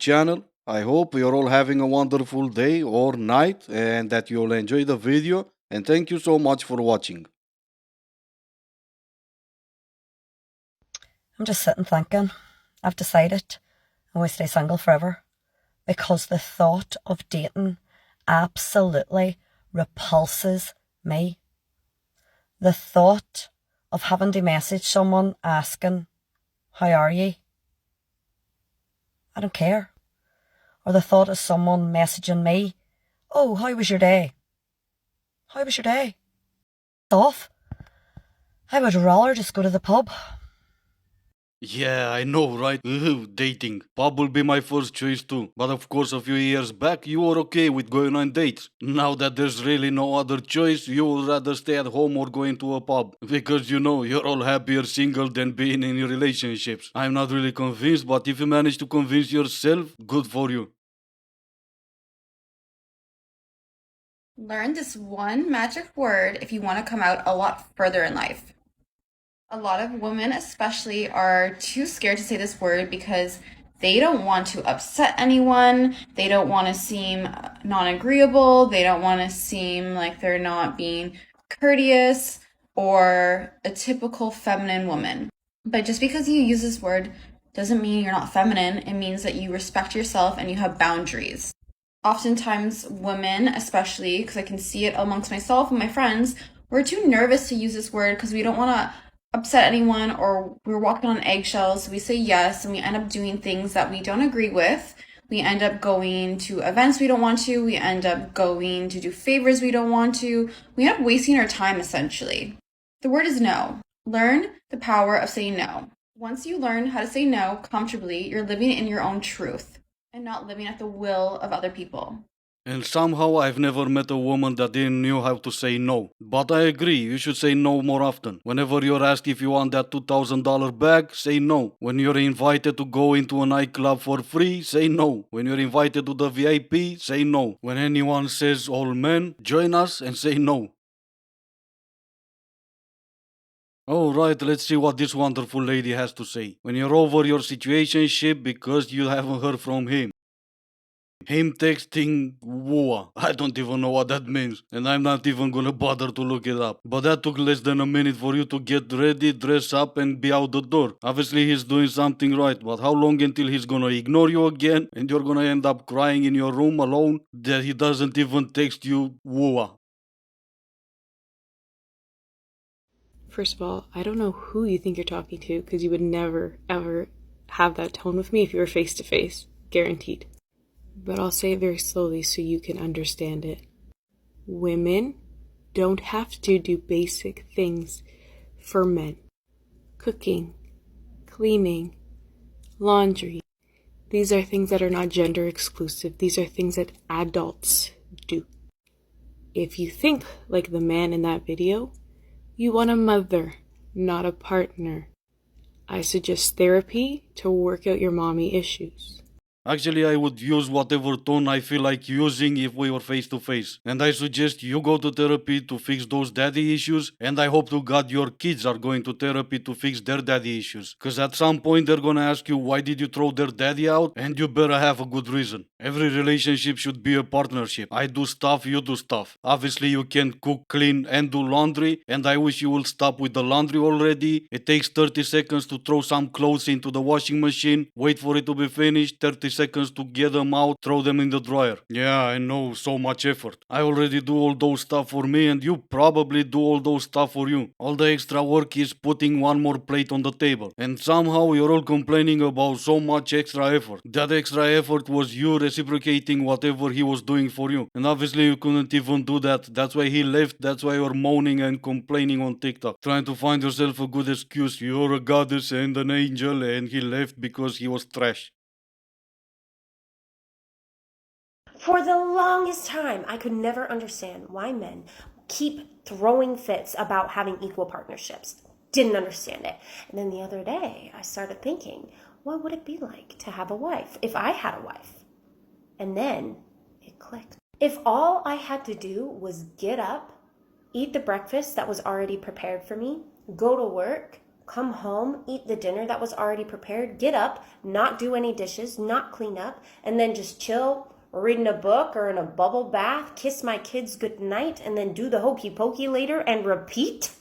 channel. I hope you're all having a wonderful day or night and that you'll enjoy the video. And thank you so much for watching. I'm just sitting thinking, I've decided I'm going to stay single forever because the thought of dating absolutely repulses me. The thought of having to message someone asking, "How are you?" I don't care. Or the thought of someone messaging me, "Oh, how was your day?" How was your day? Off. I would rather just go to the pub. Yeah, I know, right? Dating. Pub will be my first choice too. But of course, a few years back, you were okay with going on dates. Now that there's really no other choice, you would rather stay at home or go into a pub. Because you know, you're all happier single than being in relationships. I'm not really convinced, but if you manage to convince yourself, good for you. Learn this one magic word if you want to come out a lot further in life. A lot of women, especially, are too scared to say this word because they don't want to upset anyone. They don't want to seem non agreeable. They don't want to seem like they're not being courteous or a typical feminine woman. But just because you use this word doesn't mean you're not feminine. It means that you respect yourself and you have boundaries. Oftentimes, women, especially, because I can see it amongst myself and my friends, we're too nervous to use this word because we don't want to upset anyone or we're walking on eggshells. So we say yes and we end up doing things that we don't agree with. We end up going to events we don't want to. We end up going to do favors we don't want to. We end up wasting our time essentially. The word is no. Learn the power of saying no. Once you learn how to say no comfortably, you're living in your own truth and not living at the will of other people. And somehow I've never met a woman that didn't know how to say no. But I agree, you should say no more often. Whenever you're asked if you want that $2,000 bag, say no. When you're invited to go into a nightclub for free, say no. When you're invited to the VIP, say no. When anyone says all men, join us and say no. Alright, let's see what this wonderful lady has to say. When you're over your situationship because you haven't heard from him. Him texting Woa. I don't even know what that means. And I'm not even gonna bother to look it up. But that took less than a minute for you to get ready, dress up, and be out the door. Obviously, he's doing something right, but how long until he's gonna ignore you again and you're gonna end up crying in your room alone that he doesn't even text you Woa? First of all, I don't know who you think you're talking to because you would never, ever have that tone with me if you were face to face. Guaranteed. But I'll say it very slowly so you can understand it. Women don't have to do basic things for men. Cooking, cleaning, laundry. These are things that are not gender exclusive. These are things that adults do. If you think like the man in that video, you want a mother, not a partner. I suggest therapy to work out your mommy issues. Actually, I would use whatever tone I feel like using if we were face to face. And I suggest you go to therapy to fix those daddy issues. And I hope to God your kids are going to therapy to fix their daddy issues. Because at some point they're gonna ask you, why did you throw their daddy out? And you better have a good reason. Every relationship should be a partnership. I do stuff, you do stuff. Obviously, you can cook, clean, and do laundry. And I wish you will stop with the laundry already. It takes 30 seconds to throw some clothes into the washing machine, wait for it to be finished, 30 seconds to get them out, throw them in the dryer. Yeah, I know, so much effort. I already do all those stuff for me and you probably do all those stuff for you. All the extra work is putting one more plate on the table. And somehow you're all complaining about so much extra effort. That extra effort was you reciprocating whatever he was doing for you. And obviously you couldn't even do that. That's why he left. That's why you're moaning and complaining on TikTok. Trying to find yourself a good excuse. You're a goddess and an angel and he left because he was trash. For the longest time, I could never understand why men keep throwing fits about having equal partnerships. Didn't understand it. And then the other day, I started thinking, what would it be like to have a wife if I had a wife? And then it clicked. If all I had to do was get up, eat the breakfast that was already prepared for me, go to work, come home, eat the dinner that was already prepared, get up, not do any dishes, not clean up, and then just chill, reading a book or in a bubble bath, kiss my kids goodnight, and then do the hokey pokey later and repeat?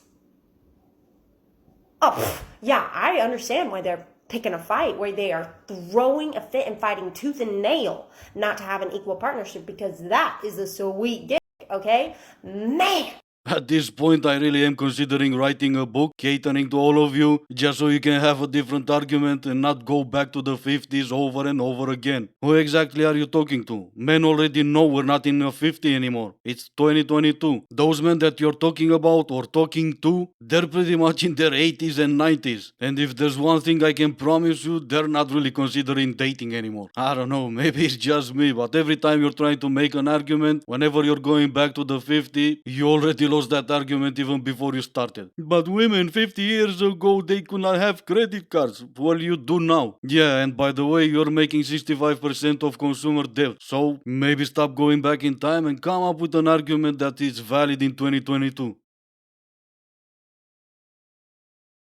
Oh, yeah, I understand why they're picking a fight, where they are throwing a fit and fighting tooth and nail not to have an equal partnership, because that is a sweet dick, okay? Man! At this point, I really am considering writing a book catering to all of you, just so you can have a different argument and not go back to the 50s over and over again. Who exactly are you talking to? Men already know we're not in a 50 anymore. It's 2022. Those men that you're talking about or talking to, they're pretty much in their 80s and 90s. And if there's one thing I can promise you, they're not really considering dating anymore. I don't know, maybe it's just me, but every time you're trying to make an argument, whenever you're going back to the 50, you already lost that argument even before you started. But women 50 years ago, they could not have credit cards. Well, you do now. Yeah, and by the way, you're making 65% of consumer debt. So maybe stop going back in time and come up with an argument that is valid in 2022.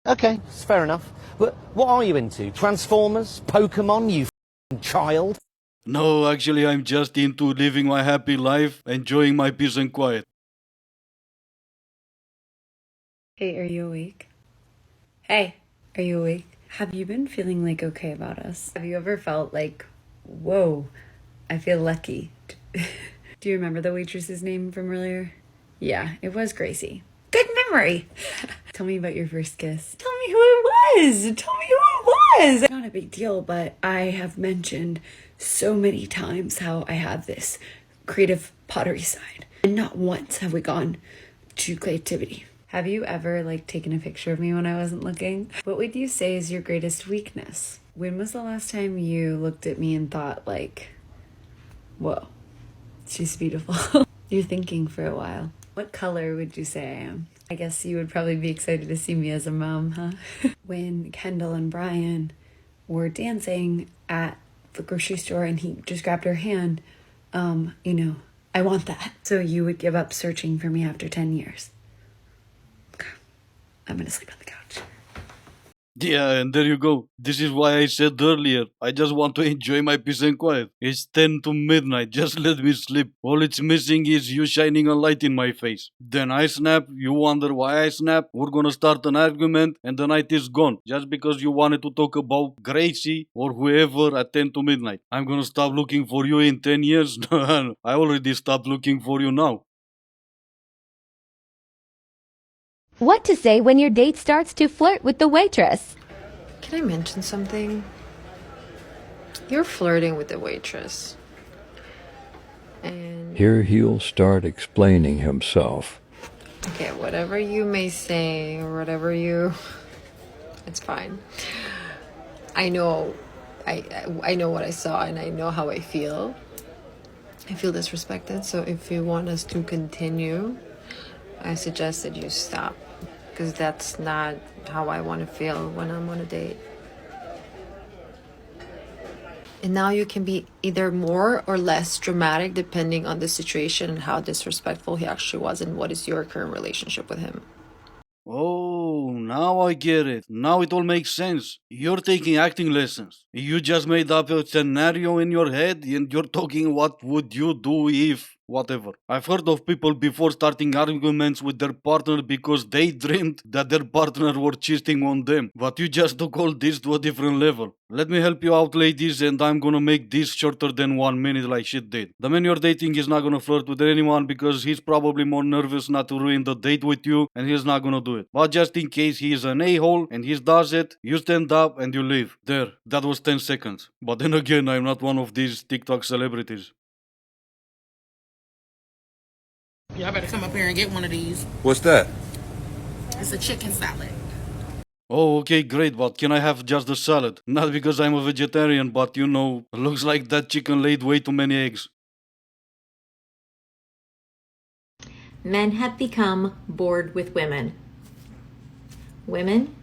Okay, it's fair enough. But what are you into? Transformers? Pokemon, you child? No, actually, I'm just into living my happy life, enjoying my peace and quiet. Hey, are you awake? Hey, are you awake? Have you been feeling like okay about us? Have you ever felt like, whoa, I feel lucky? Do you remember the waitress's name from earlier? Yeah, it was Gracie. Good memory! Tell me about your first kiss. Tell me who it was! Tell me who it was! Not a big deal, but I have mentioned so many times how I have this creative pottery side. And not once have we gone to creativity. Have you ever taken a picture of me when I wasn't looking? What would you say is your greatest weakness? When was the last time you looked at me and thought whoa, she's beautiful? You're thinking for a while. What color would you say I am? I guess you would probably be excited to see me as a mom, huh? When Kendall and Brian were dancing at the grocery store and he just grabbed her hand, I want that. So you would give up searching for me after 10 years. I'm gonna sleep on the couch. Yeah, and there you go. This is why I said earlier, I just want to enjoy my peace and quiet. It's 10 to midnight, just let me sleep. All it's missing is you shining a light in my face. Then I snap, you wonder why I snap, we're gonna start an argument, and the night is gone. Just because you wanted to talk about Gracie or whoever at 10 to midnight. I'm gonna stop looking for you in 10 years? No, I already stopped looking for you now. What to say when your date starts to flirt with the waitress? Can I mention something? You're flirting with the waitress. And Here he'll start explaining himself. okay, whatever you may say or whatever it's fine. I know what I saw and I know how I feel. I feel disrespected, so if you want us to continue, I suggest that you stop, because that's not how I want to feel when I'm on a date. And now you can be either more or less dramatic depending on the situation and how disrespectful he actually was and what is your current relationship with him. Oh, now I get it. Now it all makes sense. You're taking acting lessons. You just made up a scenario in your head and you're talking what would you do if whatever. I've heard of people before starting arguments with their partner because they dreamed that their partner were cheating on them. But you just took all this to a different level. Let me help you out, ladies, and I'm gonna make this shorter than 1 minute like she did. The man you're dating is not gonna flirt with anyone because he's probably more nervous not to ruin the date with you, and he's not gonna do it. But just in case he is an a-hole and he does it, you stand up and you leave. There, that was 10 seconds. But then again, I'm not one of these TikTok celebrities. Y'all better come up here and get one of these. What's that? It's a chicken salad. Oh, okay, great, but can I have just the salad? Not because I'm a vegetarian, but looks like that chicken laid way too many eggs. Men have become bored with women. Women,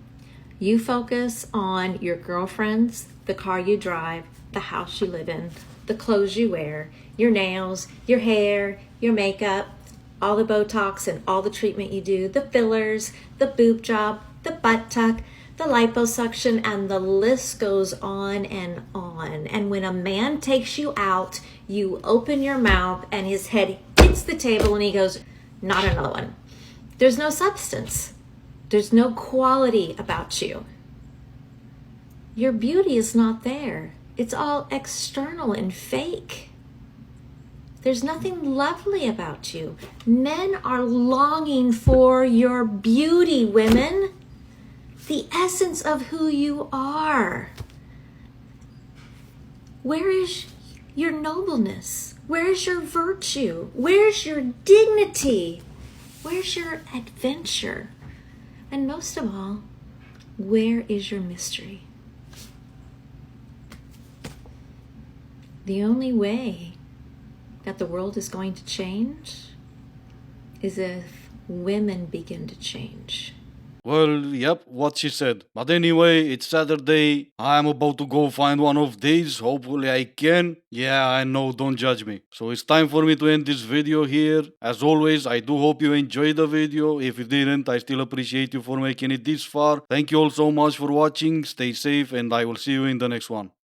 you focus on your girlfriends, the car you drive, the house you live in, the clothes you wear, your nails, your hair, your makeup, all the Botox and all the treatment you do, the fillers, the boob job, the butt tuck, the liposuction, and the list goes on and on. And when a man takes you out, you open your mouth and his head hits the table and he goes, not another one. There's no substance. There's no quality about you. Your beauty is not there. It's all external and fake. There's nothing lovely about you. Men are longing for your beauty, women. The essence of who you are. Where is your nobleness? Where's your virtue? Where's your dignity? Where's your adventure? And most of all, where is your mystery? The only way that the world is going to change is if women begin to change. Well, yep, what she said. But anyway, it's Saturday. I'm about to go find one of these. Hopefully I can. Yeah, I know, don't judge me. So it's time for me to end this video here. As always, I do hope you enjoyed the video. If you didn't, I still appreciate you for making it this far. Thank you all so much for watching. Stay safe and I will see you in the next one.